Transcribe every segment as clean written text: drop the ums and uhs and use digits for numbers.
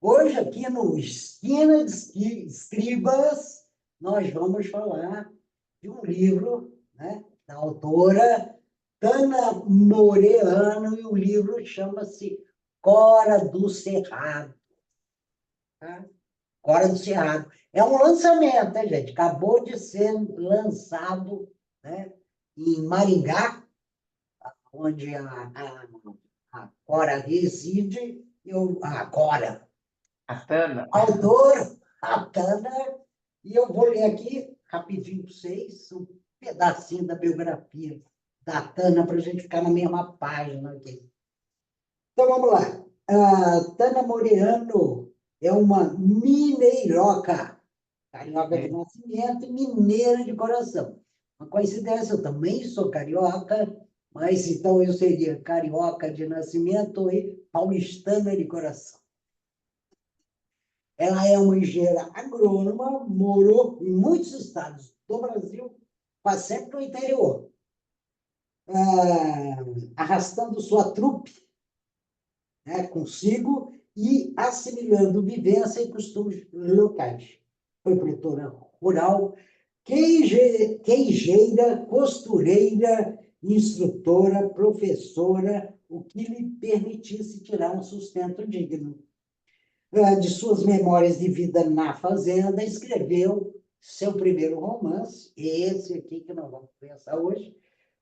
Hoje, aqui no Esquina de Escribas, nós vamos falar de um livro, né, da autora Tana Moreano, e o livro chama-se Cora do Cerrado. Tá? Cora do Cerrado. É um lançamento, né, gente? Acabou de ser lançado, né, em Maringá, onde a Cora reside, a Cora. A Tana. Autor, a Tana, e eu vou ler aqui rapidinho para vocês um pedacinho da biografia da Tana para a gente ficar na mesma página aqui. Então vamos lá. A Tana Moreano é uma mineiroca, carioca de nascimento e mineira de coração. Uma coincidência, eu também sou carioca, mas então eu seria carioca de nascimento e paulistana de coração. Ela é uma engenheira agrônoma, morou em muitos estados do Brasil, mas sempre no interior, arrastando sua trupe, né, consigo e assimilando vivência e costumes locais. Foi produtora rural, queijeira, costureira, instrutora, professora, o que lhe permitisse tirar um sustento digno. De suas memórias de vida na fazenda, escreveu seu primeiro romance, esse aqui que nós vamos pensar hoje,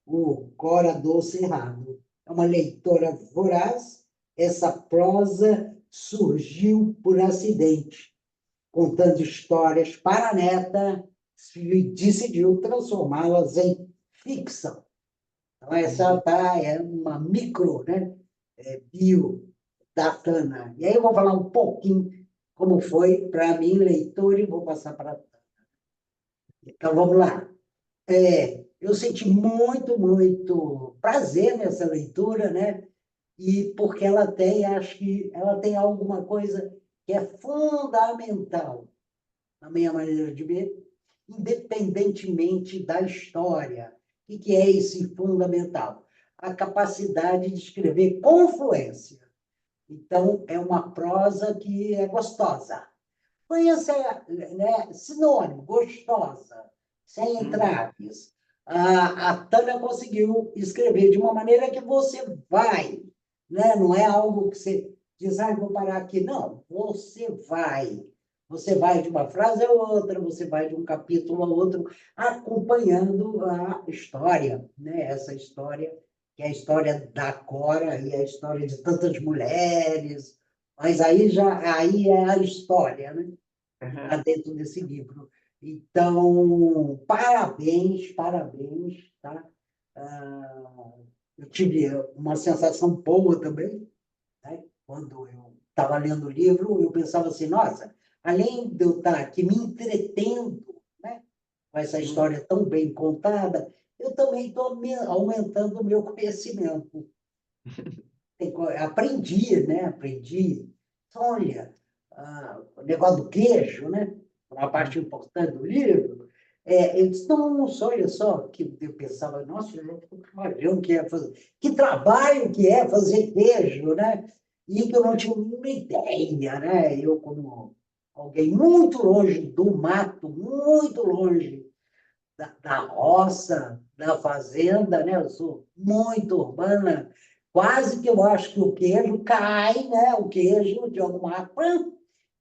o Cora do Cerrado. É uma leitora voraz, essa prosa surgiu por acidente, contando histórias para a neta, e decidiu transformá-las em ficção. Então, essa é uma micro, né, bio da Tana. E aí eu vou falar um pouquinho como foi para mim, leitor, e vou passar para a Tana. Então, vamos lá. Eu senti muito prazer nessa leitura, né? E porque ela tem, acho que ela tem alguma coisa que é fundamental na minha maneira de ver, independentemente da história. O que é esse fundamental? A capacidade de escrever com fluência. Então, é uma prosa que é gostosa. Fluência, né, sinônimo, gostosa, sem entraves. A Tânia conseguiu escrever de uma maneira que você vai, né? Não é algo que você diz, vou parar aqui. Não, você vai. Você vai de uma frase a outra, você vai de um capítulo a outro, acompanhando a história, né? Essa história, que é a história da Cora e a história de tantas mulheres, mas aí é a história, né? Está dentro desse livro. Então, parabéns, tá? Eu tive uma sensação boa também, né? Quando eu estava lendo o livro, eu pensava assim, nossa, além de eu estar aqui me entretendo, né, com essa história tão bem contada, eu também estou aumentando o meu conhecimento. Aprendi, né? Aprendi. Olha, o negócio do queijo, né? Uma parte importante do livro. Eu disse, nossa, olha só, que eu pensava, nossa, que trabalho que é fazer queijo, né? E que eu não tinha nenhuma ideia, né? Eu, como alguém muito longe do mato, muito longe da roça, da fazenda, né? Eu sou muito urbana, quase que eu acho que o queijo cai, né? O queijo de alguma água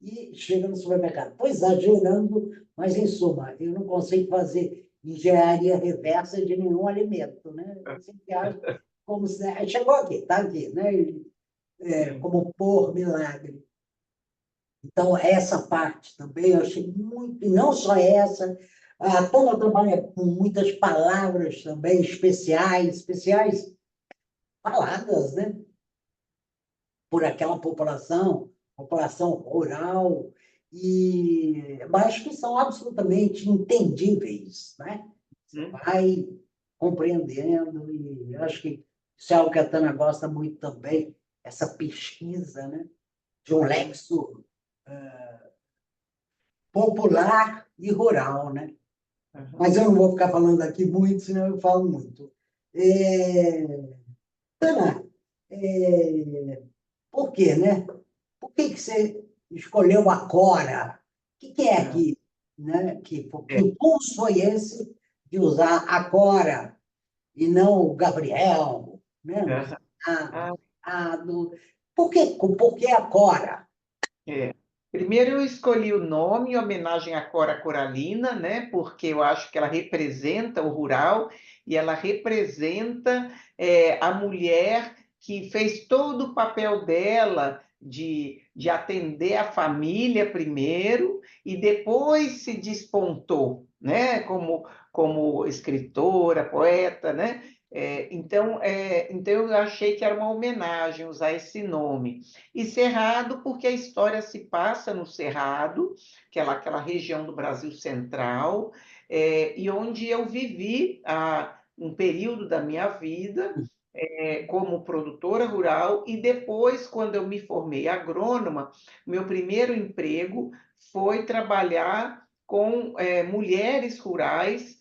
e chega no supermercado. Estou exagerando, mas em suma, eu não consigo fazer engenharia reversa de nenhum alimento, né? Eu sempre acho como se chegou aqui, está aqui, né? Como por milagre. Então, essa parte também eu achei muito, e não só essa, a Tana trabalha com muitas palavras também especiais faladas, né, por aquela população rural, mas que são absolutamente entendíveis, né? Você vai compreendendo, e eu acho que isso é algo que a Tana gosta muito também, essa pesquisa, né, de um lexo popular e rural, né? Mas eu não vou ficar falando aqui muito, senão eu falo muito. Tana, por quê, né? Por que você escolheu a Cora. O que é Ah, que, né? Que é. impulso foi esse de usar a Cora e não o Gabriel, né? Aham. Ah, Por que a Cora? é. Primeiro eu escolhi o nome em homenagem à Cora Coralina, né? Porque eu acho que ela representa o rural e ela representa a mulher que fez todo o papel dela de atender a família primeiro e depois se despontou, né? Como escritora, poeta, né? Então eu achei que era uma homenagem usar esse nome. E Cerrado, porque a história se passa no Cerrado, que é lá aquela região do Brasil Central, e onde eu vivi um período da minha vida como produtora rural, e depois, quando eu me formei agrônoma, meu primeiro emprego foi trabalhar com mulheres rurais,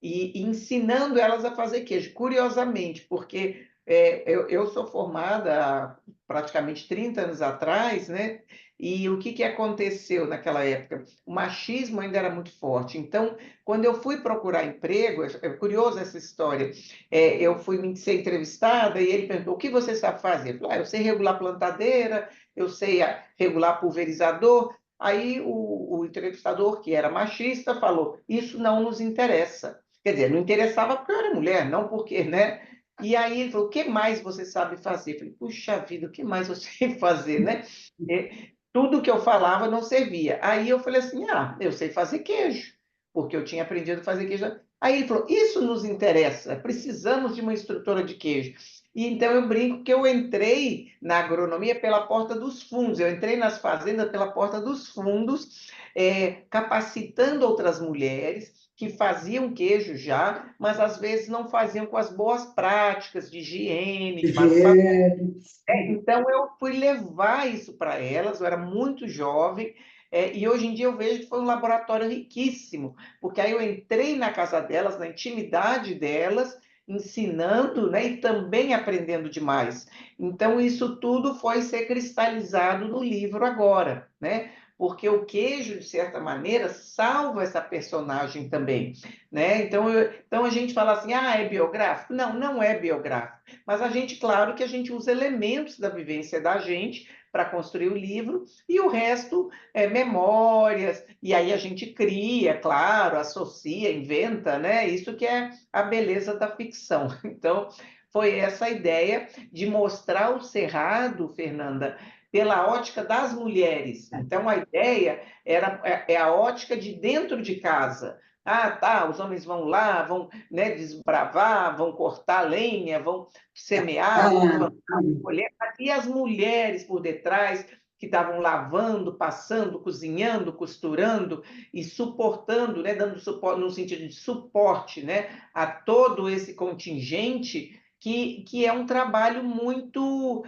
e ensinando elas a fazer queijo. Curiosamente, porque eu sou formada há praticamente 30 anos atrás, né? E o que aconteceu naquela época? O machismo ainda era muito forte. Então, quando eu fui procurar emprego, é curioso essa história, eu fui ser entrevistada e ele perguntou: o que você sabe fazer? Eu falei: eu sei regular plantadeira, eu sei regular pulverizador. Aí o entrevistador, que era machista, falou: isso não nos interessa. Quer dizer, não interessava porque eu era mulher, não porque, né? E aí ele falou: o que mais você sabe fazer? Eu falei: puxa vida, o que mais eu sei fazer, né? Tudo que eu falava não servia. Aí eu falei assim: eu sei fazer queijo, porque eu tinha aprendido a fazer queijo. Aí ele falou: isso nos interessa, precisamos de uma instrutora de queijo. E então eu brinco que eu entrei na agronomia pela porta dos fundos, eu entrei nas fazendas pela porta dos fundos, capacitando outras mulheres que faziam queijo já, mas às vezes não faziam com as boas práticas de higiene, de manufatura. Então, eu fui levar isso para elas, eu era muito jovem, e hoje em dia eu vejo que foi um laboratório riquíssimo, porque aí eu entrei na casa delas, na intimidade delas, ensinando, né, e também aprendendo demais. Então, isso tudo foi ser cristalizado no livro agora, né? Porque o queijo, de certa maneira, salva essa personagem também, né? Então a gente fala assim: é biográfico? Não, não é biográfico. Mas a gente, claro que a gente usa elementos da vivência da gente para construir o livro, e o resto é memórias, e aí a gente cria, claro, associa, inventa, né? Isso que é a beleza da ficção. Então, foi essa a ideia de mostrar o Cerrado, Fernanda, pela ótica das mulheres. Então, a ideia é a ótica de dentro de casa. Tá, os homens vão lá, vão, né, desbravar, vão cortar lenha, vão semear, vão Ah, plantar, colher. E as mulheres por detrás, que estavam lavando, passando, cozinhando, costurando e suportando, né, dando suporte no sentido de suporte, né, a todo esse contingente, que é um trabalho muito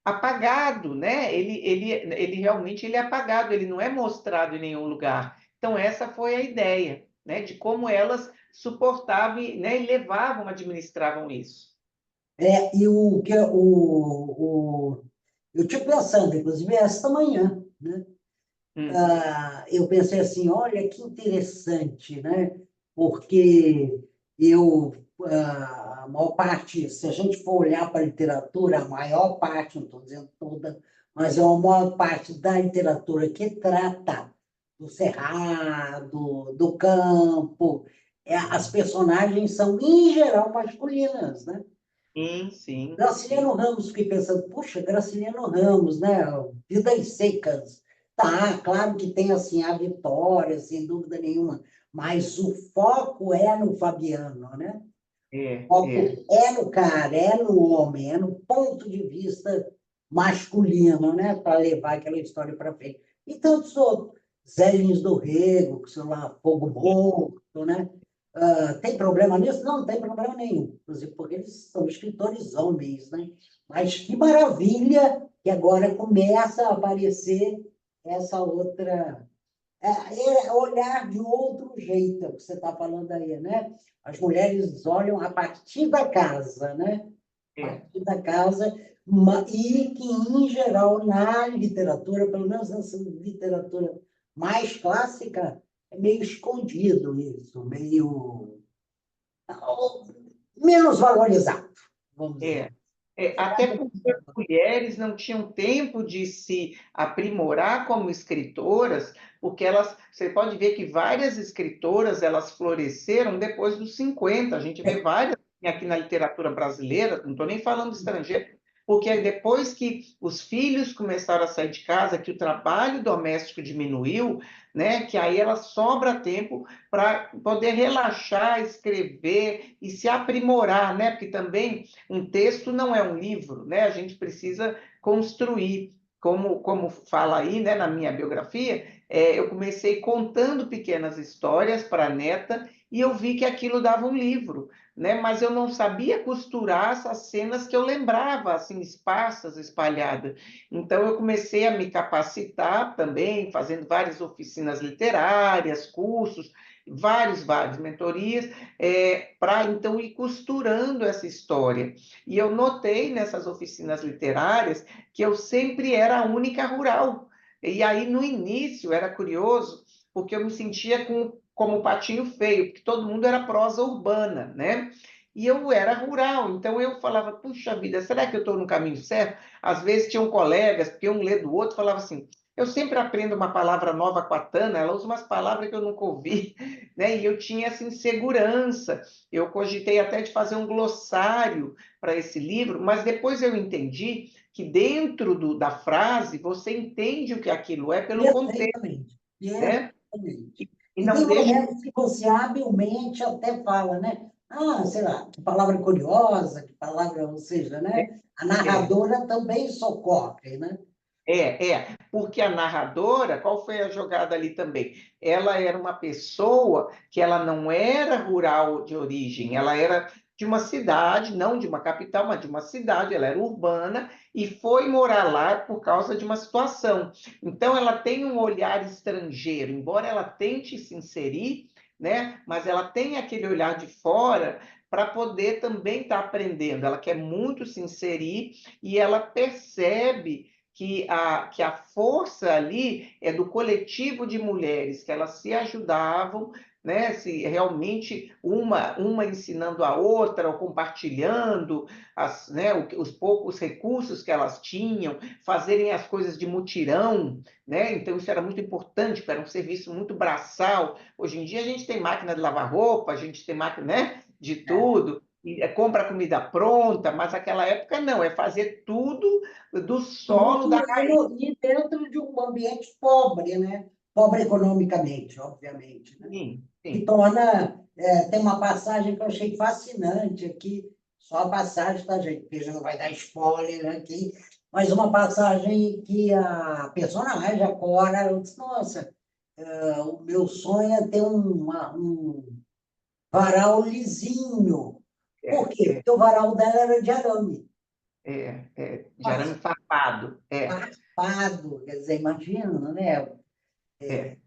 apagado, né? Ele realmente ele é apagado, ele não é mostrado em nenhum lugar. Então, essa foi a ideia, né, de como elas suportavam, né, e levavam, administravam isso. e eu estive pensando, inclusive, esta manhã, né? Uhum. Eu pensei assim, olha que interessante, né? Porque eu, a maior parte, se a gente for olhar para a literatura, a maior parte, não estou dizendo toda, mas a maior parte da literatura que trata do cerrado, do campo, as personagens são, em geral, masculinas, né? Sim, sim, sim. Graciliano Ramos, fiquei pensando, puxa, Graciliano Ramos, né? Vidas Secas. Tá, claro que tem assim a vitória, sem dúvida nenhuma, mas o foco é no Fabiano, né? É, O foco é, é no cara, é no homem, é no ponto de vista masculino, né? Para levar aquela história para frente. E tantos outros. Zé Lins do Rego, que sei lá, Fogo Morto, né? Tem problema nisso? Não, não tem problema nenhum. Inclusive, porque eles são escritores homens, né? Mas que maravilha que agora começa a aparecer essa outra. Olhar de outro jeito, é o que você está falando aí, né? As mulheres olham a partir da casa, né? A é. partir da casa, E que, em geral, na literatura, pelo menos nessa literatura mais clássica, é meio escondido isso, meio menos valorizado, vamos dizer. É, até porque as mulheres não tinham tempo de se aprimorar como escritoras, porque você pode ver que várias escritoras, elas floresceram depois dos 50. A gente vê várias aqui na literatura brasileira, não estou nem falando estrangeira, porque aí depois que os filhos começaram a sair de casa, que o trabalho doméstico diminuiu, né, que aí ela sobra tempo para poder relaxar, escrever e se aprimorar, né, porque também um texto não é um livro, né? A gente precisa construir. Como fala aí, né, na minha biografia, eu comecei contando pequenas histórias para a neta e eu vi que aquilo dava um livro, né? Mas eu não sabia costurar essas cenas que eu lembrava, assim, esparsas, espalhadas. Então eu comecei a me capacitar também, fazendo várias oficinas literárias, cursos, várias mentorias, para então ir costurando essa história. E eu notei nessas oficinas literárias que eu sempre era a única rural. E aí, no início, era curioso, porque eu me sentia como patinho feio, porque todo mundo era prosa urbana, né? E eu era rural, então eu falava, puxa vida, será que eu estou no caminho certo? Às vezes tinham colegas, porque um lê do outro, falava assim, eu sempre aprendo uma palavra nova com a Tana, ela usa umas palavras que eu nunca ouvi, né? E eu tinha essa insegurança. Eu cogitei até de fazer um glossário para esse livro, mas depois eu entendi que dentro da frase você entende o que aquilo é pelo contexto, Perfeitamente. né? Perfeitamente. E E tem não deixa. momentos que você habilmente até fala, né? Ah, sei lá, que palavra curiosa, que palavra, ou seja, É, né? A é, narradora também socorre, né? porque a narradora, qual foi a jogada ali também? Ela era uma pessoa que ela não era rural de origem, ela era de uma cidade, não de uma capital, mas de uma cidade, ela era urbana e foi morar lá por causa de uma situação. Então ela tem um olhar estrangeiro, embora ela tente se inserir, né? Mas ela tem aquele olhar de fora para poder também estar aprendendo. Ela quer muito se inserir e ela percebe que a força ali é do coletivo de mulheres, que elas se ajudavam, né? Se realmente uma ensinando a outra, ou compartilhando né, os poucos recursos que elas tinham, fazerem as coisas de mutirão, né? Então isso era muito importante, porque era um serviço muito braçal. Hoje em dia a gente tem máquina de lavar roupa, a gente tem máquina, né, de tudo, compra comida pronta, mas naquela época não, é fazer tudo do solo da raiz. E dentro de um ambiente pobre, né? Pobre economicamente, obviamente, né? Sim, Que sim. torna. Tem uma passagem que eu achei fascinante aqui, só a passagem, tá, gente? Porque já não vai dar spoiler aqui, mas uma passagem que a personagem, a Cora, ela disse: Nossa, o meu sonho é ter um varal lisinho. Por É, quê? é, Porque o varal dela era de arame, de arame farpado. raspado, quer dizer, imagina, né? É,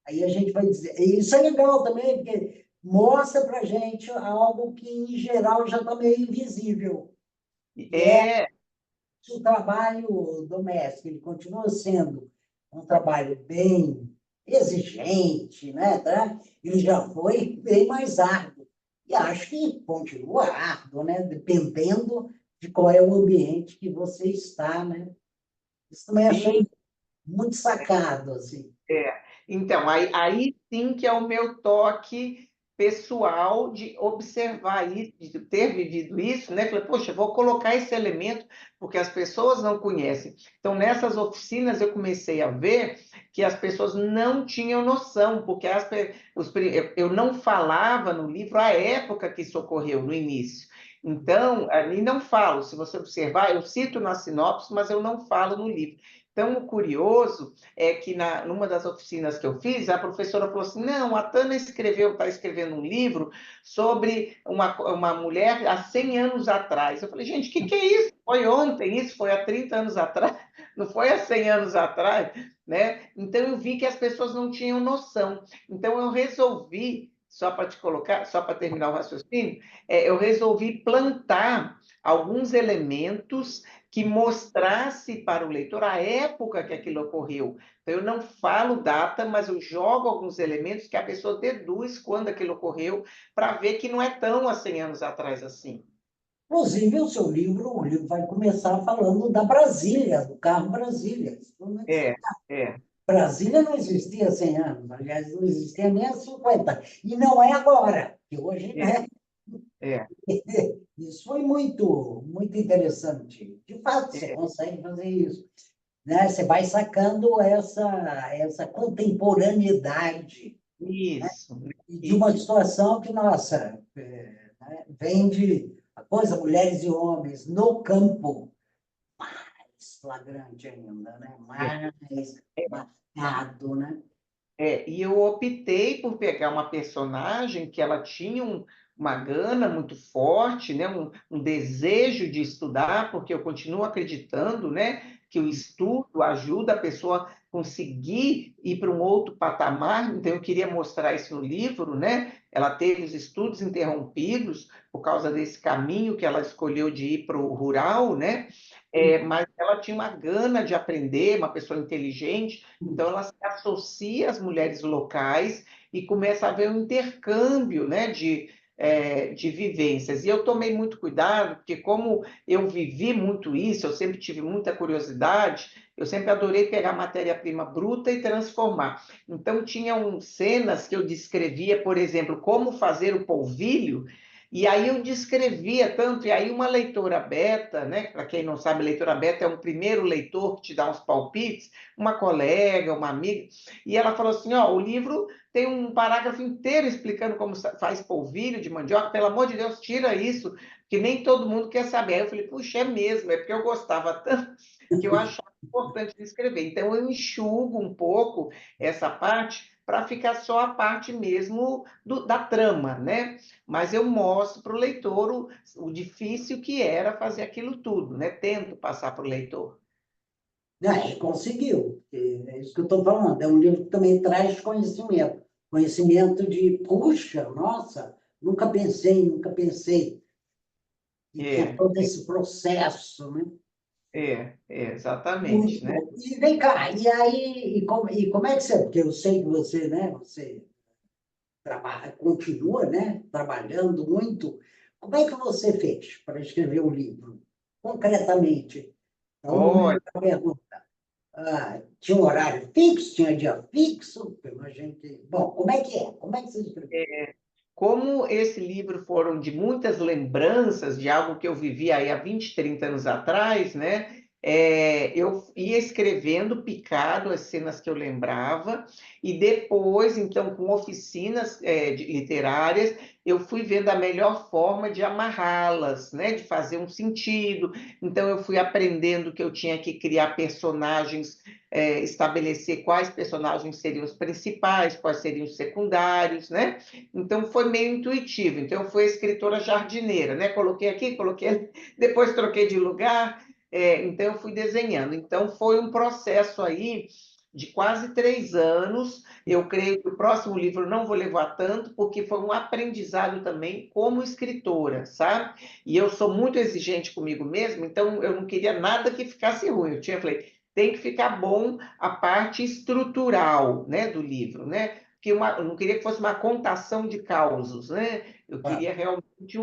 Aí a gente vai dizer, e isso é legal também, porque mostra para gente algo que, em geral, já está meio invisível, que é é, que o trabalho doméstico. Ele continua sendo um trabalho bem exigente, né? Tá? Ele já foi bem mais árduo. E acho que continua árduo, né? Dependendo de qual é o ambiente que você está, né? Isso também sim, achei muito sacado, assim. é. Então, aí sim que é o meu toque pessoal de observar isso, de ter vivido isso, né? Falei, poxa, vou colocar esse elemento porque as pessoas não conhecem. Então, nessas oficinas eu comecei a ver que as pessoas não tinham noção, porque eu não falava no livro a época que isso ocorreu, no início. Então, ali não falo, se você observar, eu cito na sinopse, mas eu não falo no livro. Então, o curioso é que numa das oficinas que eu fiz, a professora falou assim, não, a Tana está escrevendo um livro sobre uma mulher há 100 anos atrás. Eu falei, gente, o que é isso? Foi ontem, isso foi há 30 anos atrás, não foi há 100 anos atrás, né? Então, eu vi que as pessoas não tinham noção. Então, eu resolvi só para te colocar, só para terminar o raciocínio, eu resolvi plantar alguns elementos que mostrasse para o leitor a época que aquilo ocorreu. Então, eu não falo data, mas eu jogo alguns elementos que a pessoa deduz quando aquilo ocorreu, para ver que não é tão há 100 anos atrás assim. Inclusive, o livro vai começar falando da Brasília, do carro Brasília. É, é, Brasília não existia há 100 anos, aliás, não existia nem há 50. E não é agora, que hoje, é, né? é, Isso foi muito, muito interessante. De fato, você é. consegue fazer isso, né? Você vai sacando essa contemporaneidade Isso, de uma isso. situação que, nossa, né, vem de a coisa, mulheres e homens no campo, mais flagrante ainda, né? Mais marcado, né? E eu optei por pegar uma personagem que ela tinha uma gana muito forte, né, um desejo de estudar, porque eu continuo acreditando, né, que o estudo ajuda a pessoa a conseguir ir para um outro patamar. Então eu queria mostrar isso no livro, né? Ela teve os estudos interrompidos por causa desse caminho que ela escolheu de ir para o rural, né? Mas ela tinha uma gana de aprender, uma pessoa inteligente. Então, ela se associa às mulheres locais e começa a haver um intercâmbio, né, de vivências. E eu tomei muito cuidado, porque como eu vivi muito isso, eu sempre tive muita curiosidade, eu sempre adorei pegar matéria-prima bruta e transformar. Então, tinham cenas que eu descrevia, por exemplo, como fazer o polvilho, e aí eu descrevia tanto, e aí uma leitora beta, né, para quem não sabe, leitora beta é um primeiro leitor que te dá uns palpites, uma colega, uma amiga, e ela falou assim: ó, o livro tem um parágrafo inteiro explicando como faz polvilho de mandioca, pelo amor de Deus, tira isso, que nem todo mundo quer saber. Aí eu falei, puxa, é mesmo, é porque eu gostava tanto que eu achava importante escrever. Então eu enxugo um pouco essa parte para ficar só a parte mesmo da trama, né? Mas eu mostro para o leitor o difícil que era fazer aquilo tudo, né? Tento passar para o leitor. Né, e conseguiu. É isso que eu estou falando. É um livro que também traz conhecimento. Conhecimento de, puxa, nossa, nunca pensei, nunca pensei. E tinha É, todo esse processo, né? exatamente, Muito né? bom. E vem cá, e aí, e como é que você, porque eu sei que você, né, você trabalha, continua, né, trabalhando muito. Como é que você fez para escrever o livro? Concretamente. Então, não é Olha, uma pergunta. Tinha um horário fixo, tinha dia fixo, eu imagino que. Bom, como é que é? Como é que você escreveu? como esse livro foram de muitas lembranças de algo que eu vivi aí há 20, 30 anos atrás, né? Eu ia escrevendo picado as cenas que eu lembrava, e depois, então, com oficinas literárias, eu fui vendo a melhor forma de amarrá-las, né? De fazer um sentido. Então, eu fui aprendendo que eu tinha que criar personagens, estabelecer quais personagens seriam os principais, quais seriam os secundários, né? Então foi meio intuitivo. Então eu fui escritora jardineira, né? Coloquei aqui, coloquei ali, depois troquei de lugar, então eu fui desenhando. Então foi um processo aí de quase 3 anos. Eu creio que o próximo livro não vou levar tanto, porque foi um aprendizado também como escritora, sabe? E eu sou muito exigente comigo mesma, então eu não queria nada que ficasse ruim. Falei, tem que ficar bom a parte estrutural, né, do livro, né? Eu não queria que fosse uma contação de causos, né? Eu Ah, queria realmente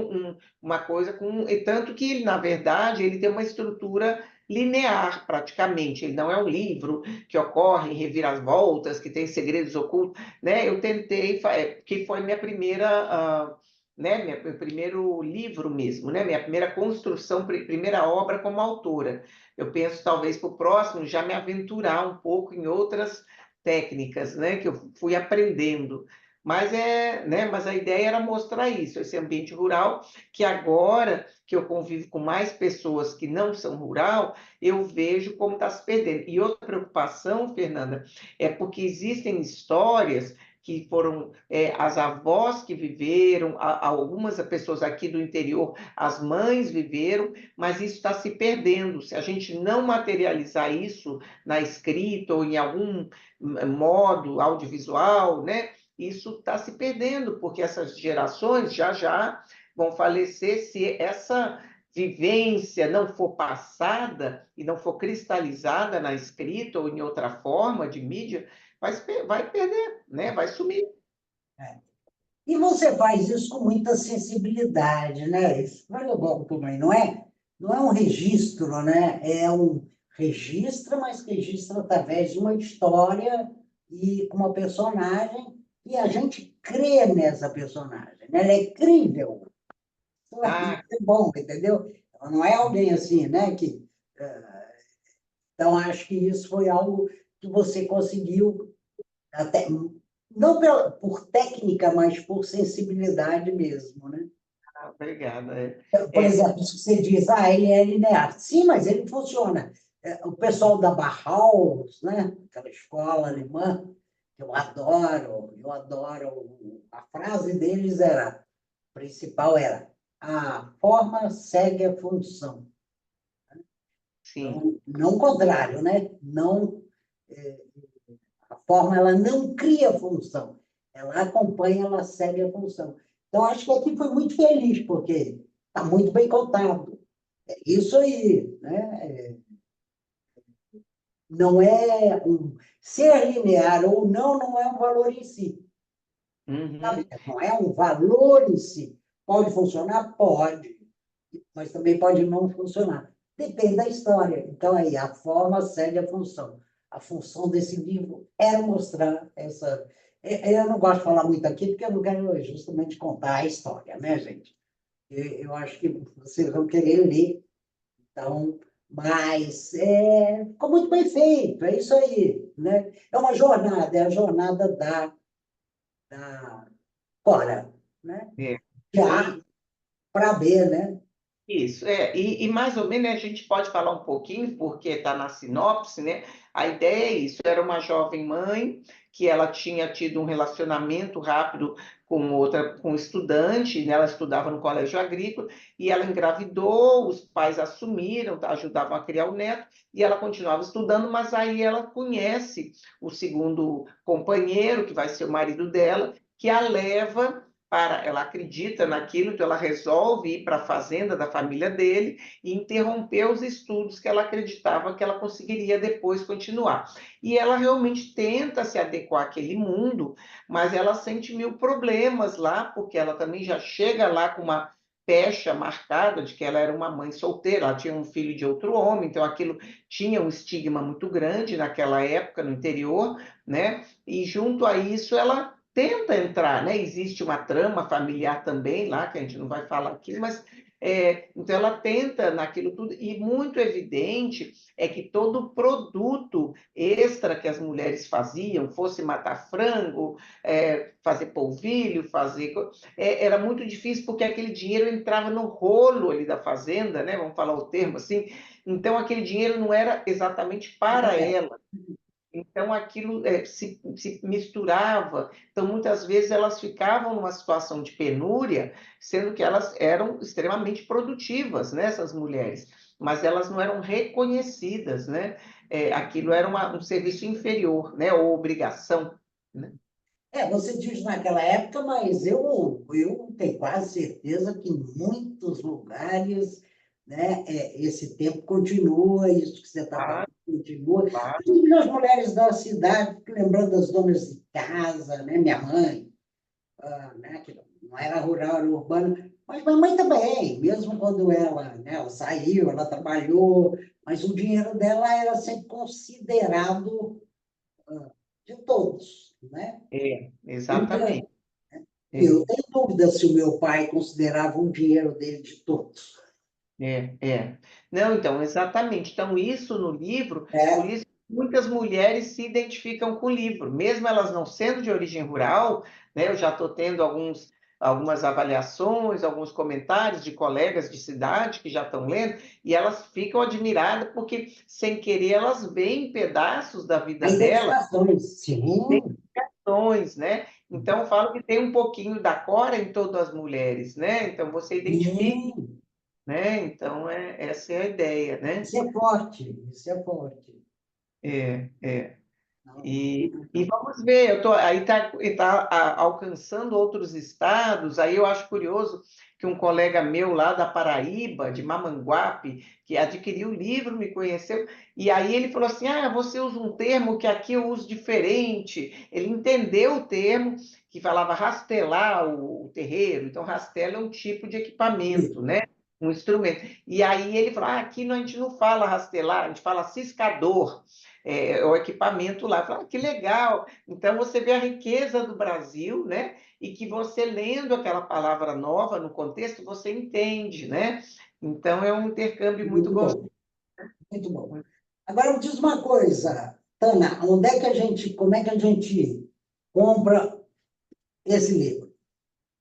uma coisa com. E tanto que ele, na verdade, ele tem uma estrutura linear, praticamente. Ele não é um livro que ocorre em reviravoltas, que tem segredos ocultos, né? Eu tentei, que foi minha primeira. Né, meu primeiro livro mesmo, né, minha primeira construção, primeira obra como autora. Eu penso, talvez, para o próximo, já me aventurar um pouco em outras técnicas, né, que eu fui aprendendo. Mas a ideia era mostrar isso, esse ambiente rural, que agora que eu convivo com mais pessoas que não são rural, eu vejo como está se perdendo. E outra preocupação, Fernanda, é porque existem histórias que foram as avós que viveram, algumas pessoas aqui do interior, as mães viveram, mas isso está se perdendo. Se a gente não materializar isso na escrita ou em algum modo audiovisual, né? isso está se perdendo, porque essas gerações já já vão falecer se essa vivência não for passada e não for cristalizada na escrita ou em outra forma de mídia, vai perder, né? Vai sumir. É. E você faz isso com muita sensibilidade, né? Isso é legal também, não é? Não é um registro, né? É um registro, mas registra através de uma história e com uma personagem, e a gente crê nessa personagem, né? Ela é crível. Isso Ah, é bom, entendeu? Ela não é alguém assim, né? Então, acho que isso foi algo que você conseguiu, até, não por técnica, mas por sensibilidade mesmo, né? obrigada. Por É, exemplo, se você diz, ele é linear. Sim, mas ele funciona. O pessoal da Bauhaus, né? Aquela escola alemã, que eu adoro. A frase deles principal era, a forma segue a função. sim. Então, não o contrário, né? Não, eh, a forma ela não cria função, ela acompanha, ela segue a função. Então, acho que aqui foi muito feliz, porque está muito bem contado. É isso aí, né? Não é ser linear ou não, não é um valor em si. Sabe? Uhum. Não é um valor em si. Pode funcionar? Pode, mas também pode não funcionar. Depende da história. Então, aí, a forma segue a função. A função desse livro era mostrar essa. Eu não gosto de falar muito aqui, porque eu não quero justamente contar a história, né, gente? Eu acho que vocês vão querer ler. Então, mas ficou muito bem feito, é isso aí, né? É uma jornada, é a jornada da Cora, né? É. De A para B, né? Isso, e mais ou menos a gente pode falar um pouquinho, porque está na sinopse, né? A ideia é isso, era uma jovem mãe que ela tinha tido um relacionamento rápido com um estudante, né? Ela estudava no colégio agrícola, e ela engravidou, os pais assumiram, tá? Ajudavam a criar o neto, e ela continuava estudando, mas aí ela conhece o segundo companheiro, que vai ser o marido dela, que a leva ela acredita naquilo, então ela resolve ir para a fazenda da família dele e interromper os estudos que ela acreditava que ela conseguiria depois continuar. E ela realmente tenta se adequar àquele mundo, mas ela sente mil problemas lá, porque ela também já chega lá com uma pecha marcada de que ela era uma mãe solteira, ela tinha um filho de outro homem, então aquilo tinha um estigma muito grande naquela época no interior, né? E junto a isso ela tenta entrar, né? Existe uma trama familiar também lá, que a gente não vai falar aqui, mas então ela tenta naquilo tudo, e muito evidente é que todo produto extra que as mulheres faziam, fosse matar frango, fazer polvilho, era muito difícil, porque aquele dinheiro entrava no rolo ali da fazenda, né? Vamos falar o termo assim, então aquele dinheiro não era exatamente para ela. Então, aquilo se misturava. Então, muitas vezes, elas ficavam numa situação de penúria, sendo que elas eram extremamente produtivas, né, essas mulheres, mas elas não eram reconhecidas, né? Aquilo era um serviço inferior, né, ou obrigação, né? Você diz naquela época, mas eu tenho quase certeza que em muitos lugares, né, esse tempo continua, isso que você está falando Ah, continua. claro. E as mulheres da cidade, lembrando das donas de casa, né, minha mãe, né, que não era rural, era urbana, mas minha mãe também, mesmo quando ela saiu, ela trabalhou, mas o dinheiro dela era sempre considerado de todos, né? Exatamente. Então, É. eu tenho dúvida se o meu pai considerava o dinheiro dele de todos. É. Não, então, exatamente. Então, isso no livro, por É, isso muitas mulheres se identificam com o livro, mesmo elas não sendo de origem rural, né? Eu já estou tendo algumas avaliações, alguns comentários de colegas de cidade que já estão lendo, e elas ficam admiradas porque, sem querer, elas veem pedaços da a vida dela, identificações, sim, identificações, né? Então, eu falo que tem um pouquinho da Cora em todas as mulheres, né? Então, você identifica, sim, né? Então, essa é a ideia, né? isso é forte, isso é forte. É. Não, E vamos ver, aí está alcançando outros estados, aí eu acho curioso que um colega meu lá da Paraíba, de Mamanguape, que adquiriu o livro, me conheceu, e aí ele falou assim, você usa um termo que aqui eu uso diferente, ele entendeu o termo, que falava rastelar o terreiro, então rastelo é um tipo de equipamento, né? Um instrumento. E aí ele falou, aqui a gente não fala rastelar, a gente fala ciscador, é o equipamento lá. Eu falei, que legal! Então você vê a riqueza do Brasil, né? E que você lendo aquela palavra nova no contexto, você entende, né? Então é um intercâmbio muito muito gostoso. bom, muito bom. Agora me diz uma coisa, Tana, como é que a gente compra esse livro?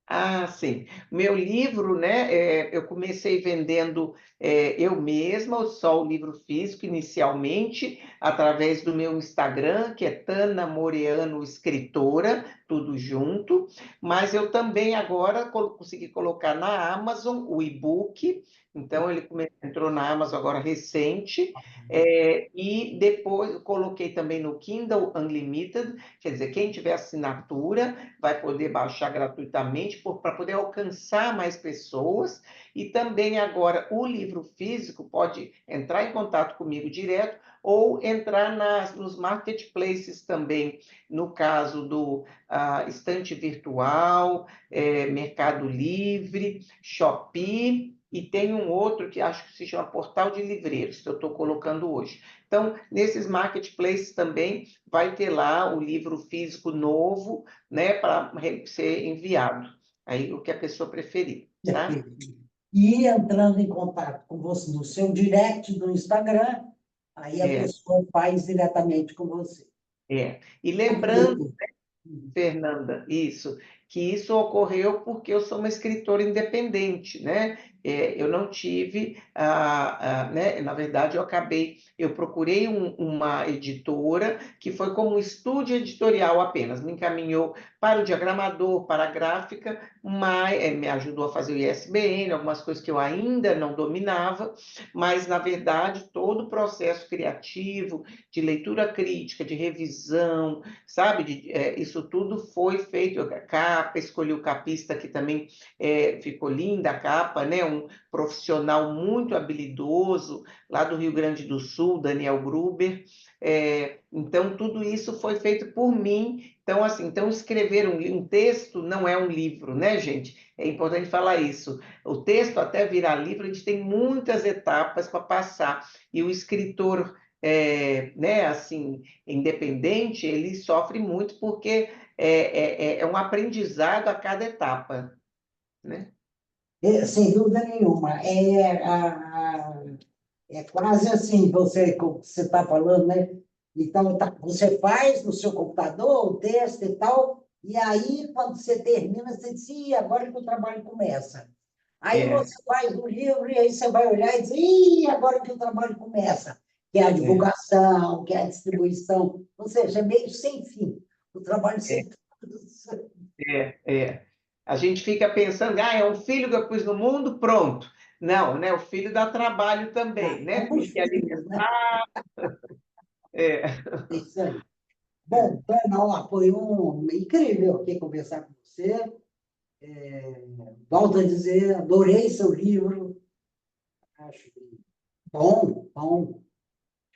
Ah, sim. Meu livro, né? Eu comecei vendendo eu mesma, só o livro físico inicialmente, através do meu Instagram, que é Tana Moreano Escritora, tudo junto. Mas eu também agora consegui colocar na Amazon o e-book. Então entrou na Amazon agora recente. E depois eu coloquei também no Kindle Unlimited, quer dizer, quem tiver assinatura vai poder baixar gratuitamente para poder alcançar mais pessoas. E também agora o livro físico pode entrar em contato comigo direto ou entrar nos marketplaces também, no caso do Estante Virtual, Mercado Livre, Shopee, e tem um outro que acho que se chama Portal de Livreiros, que eu estou colocando hoje. Então, nesses marketplaces também vai ter lá o livro físico novo, né, para ser enviado. Aí o que a pessoa preferir, tá? E entrando em contato com você no seu direct do Instagram, aí a É, pessoa faz diretamente com você. E lembrando, Fernanda, que isso ocorreu porque eu sou uma escritora independente, né? Eu não tive, né? Na verdade, eu procurei uma editora que foi como um estúdio editorial apenas, me encaminhou para o diagramador, para a gráfica, mas me ajudou a fazer o ISBN, algumas coisas que eu ainda não dominava, mas, na verdade, todo o processo criativo, de leitura crítica, de revisão, sabe? Isso tudo foi feito, a capa, escolhi o capista que também ficou linda a capa, né? Um profissional muito habilidoso, lá do Rio Grande do Sul, Daniel Gruber. Então, tudo isso foi feito por mim. Então, assim, escrever um texto não é um livro, né, gente? É importante falar isso. O texto, até virar livro, a gente tem muitas etapas para passar. E o escritor, né, assim, independente, ele sofre muito porque é um aprendizado a cada etapa, né? Sem dúvida nenhuma. É quase assim, como você está falando, né? Então, você faz no seu computador o texto e tal, e aí, quando você termina, você diz, agora que o trabalho começa. Aí É, você faz o livro, e aí você vai olhar e diz, agora que o trabalho começa. Que é a é, divulgação, que é a distribuição. Ou seja, é meio sem fim. O trabalho é, sem fim. é. A gente fica pensando, é um filho que eu pus no mundo, pronto. Não, né? O filho dá trabalho também, né? Como Tem os que filhos, né? alimentar. É, É isso aí. é. Bom, Tana, ó, foi incrível aqui conversar com você. Volto a dizer, adorei seu livro. Acho bom, bom.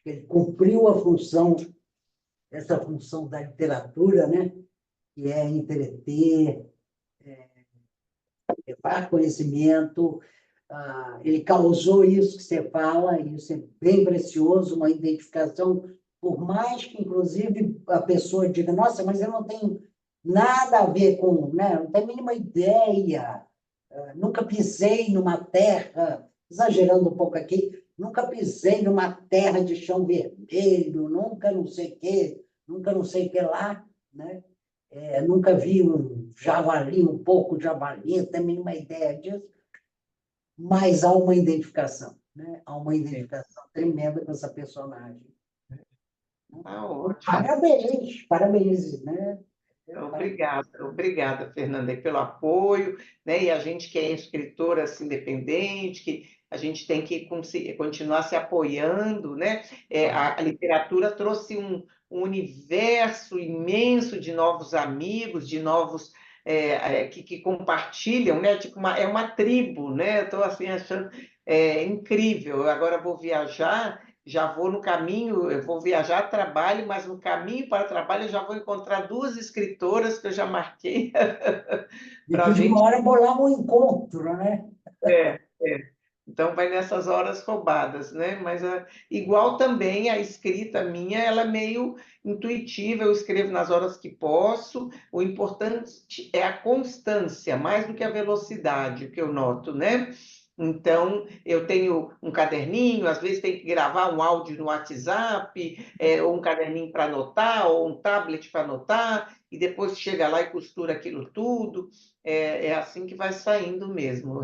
Ele cumpriu essa função da literatura, né? Que é entreter, levar conhecimento. Ele causou isso que você fala, e isso é bem precioso, uma identificação, por mais que, inclusive, a pessoa diga, nossa, mas eu não tenho nada a ver com, né? Não tenho a mínima ideia, nunca pisei numa terra, exagerando um pouco aqui, nunca pisei numa terra de chão vermelho, nunca não sei o quê, nunca não sei o que lá, né? Nunca vi um javali, um pouco de javali, não tenho a mínima ideia disso, mas há uma identificação, né? Há uma É. identificação tremenda com essa personagem. Ah, ótimo. Parabéns, parabéns, né? Obrigada, Fernanda, pelo apoio, né? E a gente que é escritora assim, independente, que a gente tem que continuar se apoiando, né? A literatura trouxe um universo imenso de novos amigos, de novos que compartilham, né? Tipo é uma tribo, né? Estou assim achando incrível. Eu agora vou viajar. Já vou no caminho, eu vou viajar a trabalho, mas no caminho para o trabalho eu já vou encontrar duas escritoras que eu já marquei para a Depois de uma gente. hora bolar um encontro, né? É, é. Então vai nessas horas roubadas, né? Mas igual também a escrita minha, ela é meio intuitiva, eu escrevo nas horas que posso. O importante é a constância, mais do que a velocidade, o que eu noto, né? Então, eu tenho um caderninho, às vezes tem que gravar um áudio no WhatsApp, ou um caderninho para anotar, ou um tablet para anotar, e depois chega lá e costura aquilo tudo. É assim que vai saindo mesmo.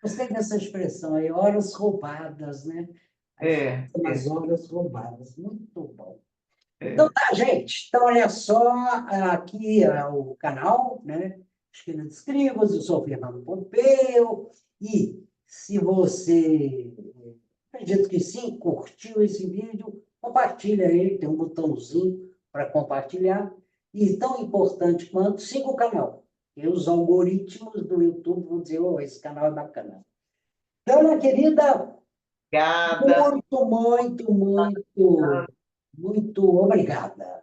Gostei dessa expressão aí, horas roubadas, né? A escrita É, nas é, horas roubadas. Muito bom. Então é. tá, gente. Então, olha só, aqui é o canal, né? Esquina de Escrivas, eu sou o Fernando Pompeu. E se você, acredito que sim, curtiu esse vídeo, compartilha ele, tem um botãozinho para compartilhar. E tão importante quanto, siga o canal. E os algoritmos do YouTube vão dizer, oh, esse canal é bacana. Então, minha querida, Obrigada. muito, muito, muito, muito obrigada.